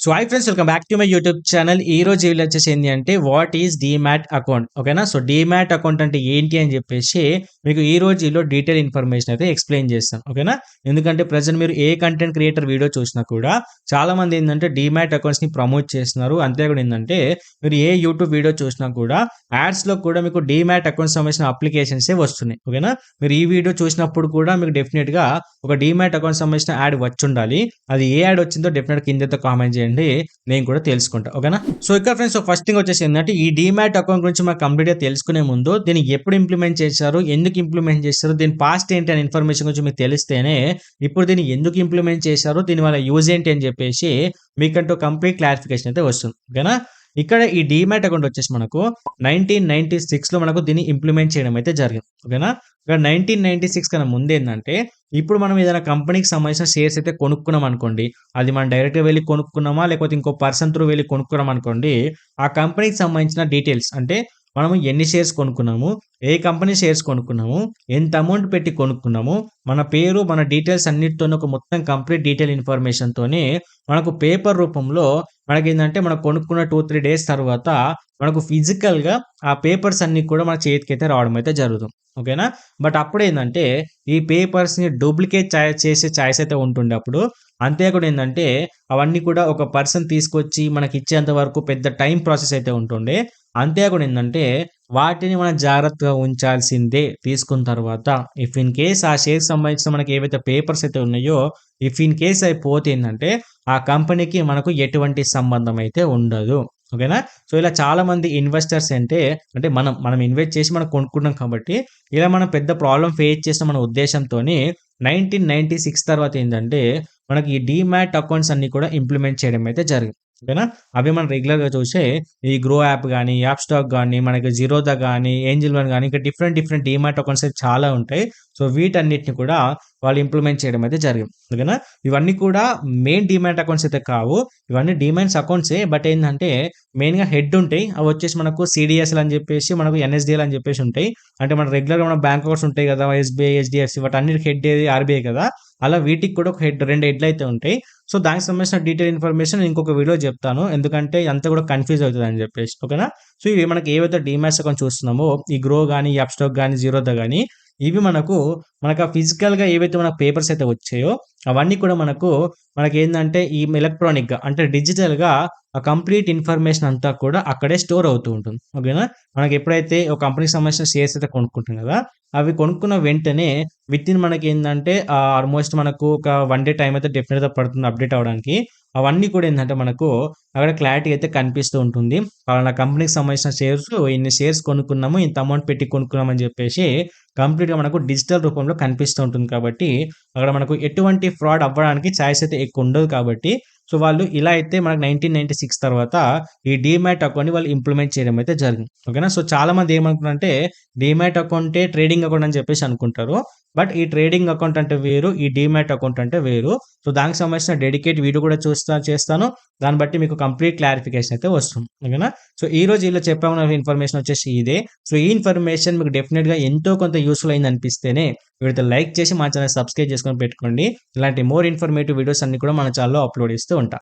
So hi friends, welcome back to my YouTube channel. ఈ రోజు వీళ్ళు వచ్చేసి ఏంటి అంటే వాట్ ఈస్ డీమ్యాట్ అకౌంట్, ఓకేనా. సో డీమ్యాట్ అకౌంట్ అంటే ఏంటి అని చెప్పేసి మీకు ఈ రోజు వీళ్ళు డీటెయిల్ ఇన్ఫర్మేషన్ అయితే ఎక్స్ప్లెయిన్ చేస్తాను, ఓకేనా. ఎందుకంటే ప్రజెంట్ మీరు ఏ కంటెంట్ క్రియేటర్ వీడియో చూసినా కూడా చాలా మంది ఏంటంటే డీమ్యాట్ అకౌంట్స్ ని ప్రమోట్ చేస్తున్నారు. అంతేకాదు ఏంటంటే మీరు ఏ యూట్యూబ్ వీడియో చూసినా కూడా యాడ్స్ లో కూడా మీకు డీమ్యాట్ అకౌంట్ సంబంధించిన అప్లికేషన్స్ వస్తున్నాయి, ఓకేనా. మీరు ఈ వీడియో చూసినప్పుడు కూడా మీకు డెఫినెట్ గా ఒక డీమ్యాట్ అకౌంట్ సంబంధించిన యాడ్ వచ్చి ఉండాలి. అది ఏ యాడ్ వచ్చిందో డెఫినెట్ కింద కామెంట్ చేయండి, నేను కూడా తెలుసుకుంటా, ఓకేనా. సో ఇక్కడ ఫ్రెండ్స్ ఫస్ట్ థింగ్ వచ్చేసి ఏంటంటే ఈ డీమ్యాట్ అకౌంట్ గురించి మాకు కంప్లీట్ గా తెలుసుకునే ముందు దీన్ని ఎప్పుడు ఇంప్లిమెంట్ చేశారు, ఎందుకు ఇంప్లిమెంట్ చేశారు, దీని పాస్ట్ ఏంటి అనే ఇన్ఫర్మేషన్ గురించి మీకు తెలిస్తేనే ఇప్పుడు దీన్ని ఎందుకు ఇంప్లిమెంట్ చేశారు, దీని వల్ల యూజ్ ఏంటి అని చెప్పేసి మీకంటూ కంప్లీట్ క్లారిఫికేషన్ అయితే వస్తుంది, ఓకేనా. ఇక్కడ ఈ డీమ్యాట్ అకౌంట్ వచ్చేసి మనకు 1996 లో మనకు దీన్ని ఇంప్లిమెంట్ చేయడం అయితే జరిగింది, ఓకేనా. ఇక్కడ 1996 కన్నా ముందు ఏంటంటే ఇప్పుడు మనం ఏదైనా కంపెనీకి సంబంధించిన షేర్స్ అయితే కొనుక్కున్నాం అనుకోండి, అది మనం డైరెక్ట్గా వెళ్ళి కొనుక్కున్నామా లేకపోతే ఇంకో పర్సన్ త్రూ వెళ్ళి కొనుక్కున్నాం అనుకోండి, ఆ కంపెనీకి సంబంధించిన డీటెయిల్స్ అంటే మనము ఎన్ని షేర్స్ కొనుక్కున్నాము, ఏ కంపెనీ షేర్స్ కొనుక్కున్నాము, ఎంత అమౌంట్ పెట్టి కొనుక్కున్నాము, మన పేరు మన డీటెయిల్స్ అన్నిటితోనే ఒక మొత్తం కంప్లీట్ డీటెయిల్ ఇన్ఫర్మేషన్తోని మనకు పేపర్ రూపంలో మనకి ఏంటంటే మనం కొనుక్కున్న 2-3 డేస్ తర్వాత మనకు ఫిజికల్గా ఆ పేపర్స్ అన్ని కూడా మన చేతికి అయితే రావడం అయితే జరుగుతుంది, ఓకేనా. బట్ అప్పుడు ఏంటంటే ఈ పేపర్స్ని డూప్లికేట్ చేసే ఛాయిస్ అయితే ఉంటుండే అప్పుడు. అంతేకాకుండా ఏంటంటే అవన్నీ కూడా ఒక పర్సన్ తీసుకొచ్చి మనకి ఇచ్చేంత వరకు పెద్ద టైం ప్రాసెస్ అయితే ఉంటుండే. అంతేకాకుండా ఏంటంటే వాటిని మనం జాగ్రత్తగా ఉంచాల్సిందే తీసుకున్న తర్వాత. ఇఫ్ ఇన్ కేస్ ఆ షేర్ సంబంధించిన మనకి ఏవైతే పేపర్స్ అయితే ఉన్నాయో ఇఫ్ ఇన్ కేస్ అవి పోతే ఏంటంటే ఆ కంపెనీకి మనకు ఎటువంటి సంబంధం అయితే ఉండదు, ఓకేనా. సో ఇలా చాలా మంది ఇన్వెస్టర్స్ అంటే మనం ఇన్వెస్ట్ చేసి మనం కొనుక్కున్నాం కాబట్టి ఇలా మనం పెద్ద ప్రాబ్లం ఫేస్ చేసిన మన ఉద్దేశంతో 1996 తర్వాత ఏంటంటే మనకి ఈ డీమ్యాట్ అకౌంట్స్ అన్ని కూడా ఇంప్లిమెంట్ చేయడం అయితే జరిగింది, ఓకేనా. అవి మనం రెగ్యులర్గా చూసే ఈ గ్రో యాప్ కానీ యాప్ స్టాక్ కానీ మనకి జీరోదా కానీ ఏంజిల్ వన్ కానీ ఇంకా డిఫరెంట్ డీమ్యాట్ అకౌంట్స్ అయితే చాలా ఉంటాయి. సో వీటన్నిటిని కూడా వాళ్ళు ఇంప్లిమెంట్ చేయడం అయితే జరిగింది, ఓకేనా. ఇవన్నీ కూడా మెయిన్ డీమ్యాట్ అకౌంట్స్ అయితే కావు, ఇవన్నీ డీమ్యాట్స్ అకౌంట్సే. బట్ ఏంటంటే మెయిన్గా హెడ్ ఉంటాయి, అవి వచ్చేసి మనకు సిడిఎస్ఎల్ అని చెప్పేసి మనకు ఎన్ఎస్డిఎల్ అని చెప్పేసి ఉంటాయి. అంటే మన రెగ్యులర్గా మన బ్యాంక్ అకౌంట్స్ ఉంటాయి కదా, ఎస్బీఐ హెచ్డిఎఫ్సి వాటి అన్నిటికి హెడ్ ఏది ఆర్బీఐ కదా, అలా వీటికి కూడా ఒక రెండు హెడ్లు అయితే ఉంటాయి. సో దానికి సంబంధించిన డీటెయిల్ ఇన్ఫర్మేషన్ ఇంకొక వీడియో చెప్తాను, ఎందుకంటే అంతా కూడా కన్ఫ్యూజ్ అవుతుంది అని చెప్పేసి, ఓకేనా. సో ఇవి మనకి ఏవైతే డీమ్యాట్స్ అకౌంట్ చూస్తున్నామో ఈ గ్రో కానీ యాప్ స్టాక్ కానీ జీరోదా కానీ ఇవి మనకు ఆ ఫిజికల్గా ఏవైతే మనకు పేపర్స్ అయితే వచ్చాయో అవన్నీ కూడా మనకి ఏంటంటే ఈ ఎలక్ట్రానిక్గా అంటే డిజిటల్గా ఆ కంప్లీట్ ఇన్ఫర్మేషన్ అంతా కూడా అక్కడే స్టోర్ అవుతూ ఉంటుంది, ఓకేనా. మనకి ఎప్పుడైతే ఒక కంపెనీకి సంబంధించిన షేర్స్ అయితే కొనుక్కుంటాం కదా, అవి కొనుక్కున్న వెంటనే విత్ ఇన్ మనకి ఏంటంటే ఆల్మోస్ట్ మనకు ఒక 1 డే టైం అయితే డెఫినెట్గా పడుతుంది అప్డేట్ అవడానికి. అవన్నీ కూడా ఏంటంటే మనకు అక్కడ క్లారిటీ అయితే కనిపిస్తూ ఉంటుంది. పలానా కంపెనీకి సంబంధించిన షేర్స్ ఇన్ని షేర్స్ కొనుక్కున్నాము, ఇంత అమౌంట్ పెట్టి కొనుక్కున్నాము అని చెప్పేసి కంప్లీట్గా మనకు డిజిటల్ రూపంలో కనిపిస్తూ ఉంటుంది. కాబట్టి అక్కడ మనకు ఎటువంటి ఫ్రాడ్ అవ్వడానికి ఛాయిస్ అయితే ఎక్కువ ఉండదు. కాబట్టి సో వాళ్ళు ఇలా అయితే మనకు 1996 తర్వాత ఈ డీమ్యాట్ అకౌంట్ని వాళ్ళు ఇంప్లిమెంట్ చేయడం అయితే జరిగింది, ఓకేనా. సో చాలా మంది ఏమనుకుంటారంటే డీమ్యాట్ అకౌంటే ట్రేడింగ్ అకౌంట్ అని చెప్పేసి అనుకుంటారు. బట్ ఈ ట్రేడింగ్ అకౌంట్ అంటే వేరు, ఈ డీమ్యాట్ అకౌంట్ అంటే వేరు. సో దానికి సంబంధించిన డెడికేట్ వీడియో కూడా చేస్తాను, దాన్ని బట్టి మీకు కంప్లీట్ క్లారిఫికేషన్ అయితే వస్తుంది, ఓకేనా. సో ఈ రోజు ఇలా చెప్పామన్న ఇన్ఫర్మేషన్ వచ్చేసి ఇదే. సో ఈ ఇన్ఫర్మేషన్ మీకు డెఫినెట్గా ఎంతో కొంత యూస్ఫుల్ అయింది అనిపిస్తేనే వీడితో లైక్ చేసి మా ఛానల్ సబ్స్క్రైబ్ చేసుకొని పెట్టుకోండి. ఇలాంటి మోర్ ఇన్ఫర్మేటివ్ వీడియోస్ అన్ని కూడా మన ఛానల్లో అప్లోడ్ చేస్తూ ఉంటా.